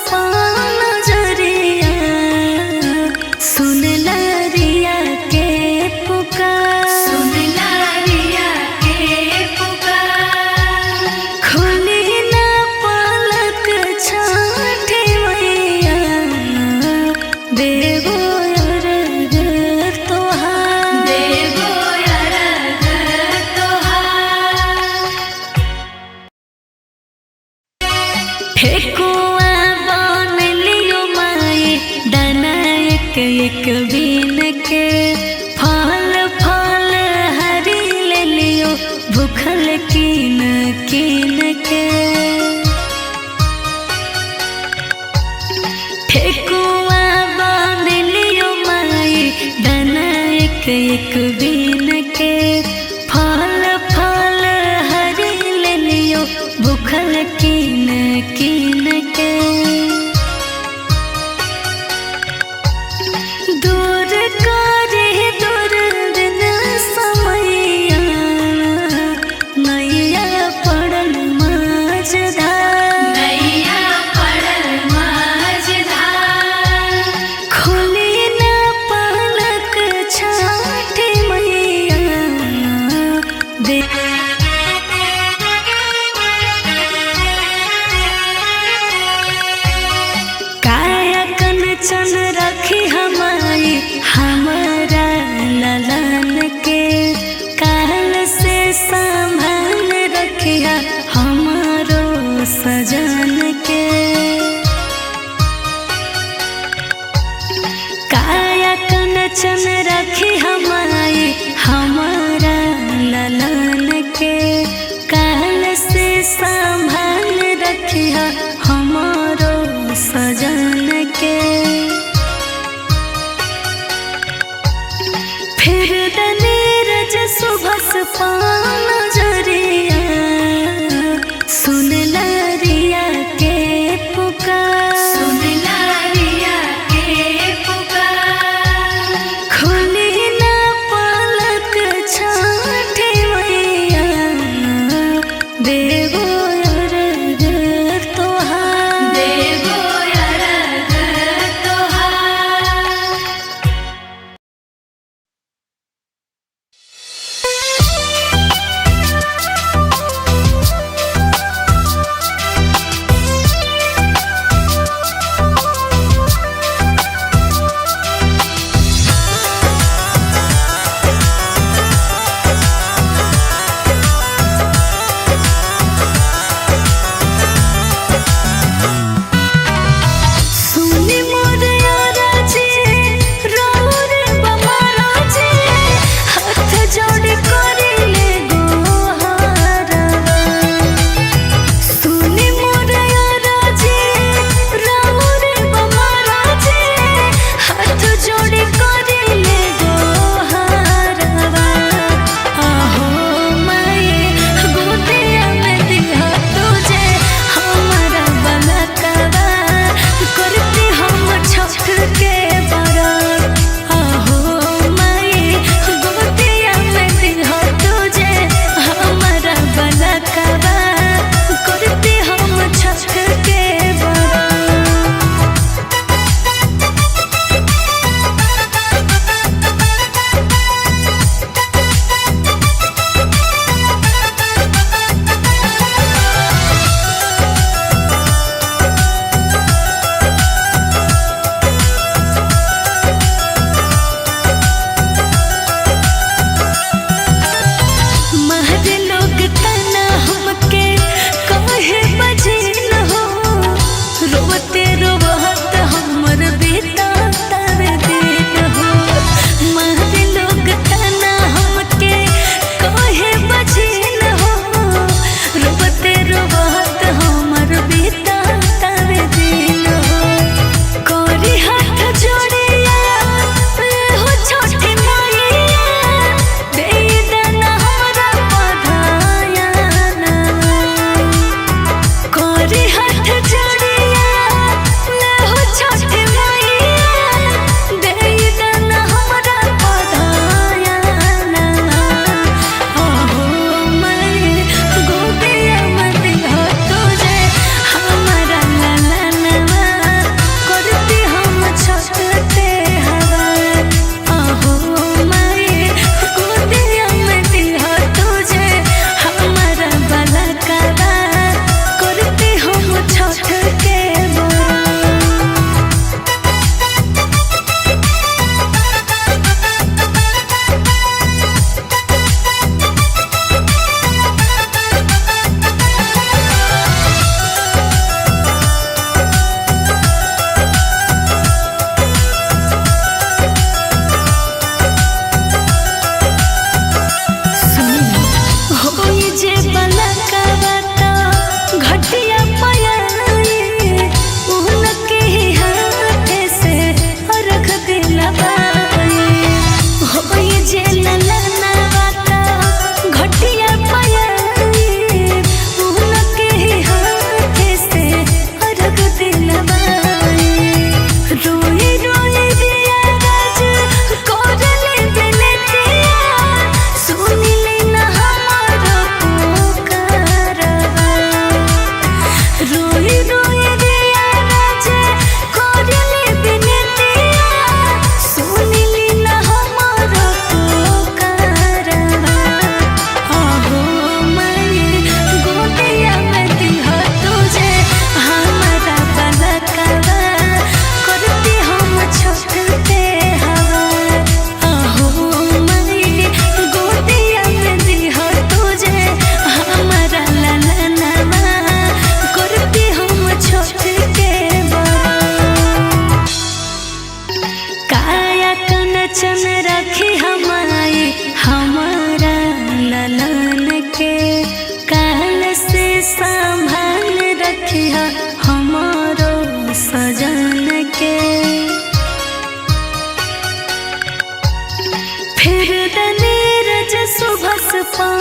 पान जरिया सुन लारिया के पुकार, सुन लारिया के पुकार। खोली ना पलक छाठी मैया देवो अरग तोहार, देवो अरग तोहार। ठेकुआ बन लियो माई दाना एक एक बीन के, फल फल हरी ले लियो भूखल कीन कीन के। ठेकुआ बन लियो माई दाना एक एक बीन के, फल फल हरी ले लियो भूखल कीन कीन के। दूर करे दूर दिन समैया नैया पड़ल माझधार, नैया पड़ल माझधार। खोली ना पलक छाठी मैया दे। काया कंचन रखी हमारी हमारा ललन के, काल से संभाल रखिया हमारो सजन के। काया कंचन रखी हमारी हमारा ललन के, काल से संभाल रखिया हमारो सजन के। फिर नीरज सुबह पान जरिया सुन लारिया के पुकार, सुन लारिया के पुकार। खोली ना पलक छाठी मैया देवो अरग तोहार, देवो अरग तोहार। फिर नीरज सुबह पान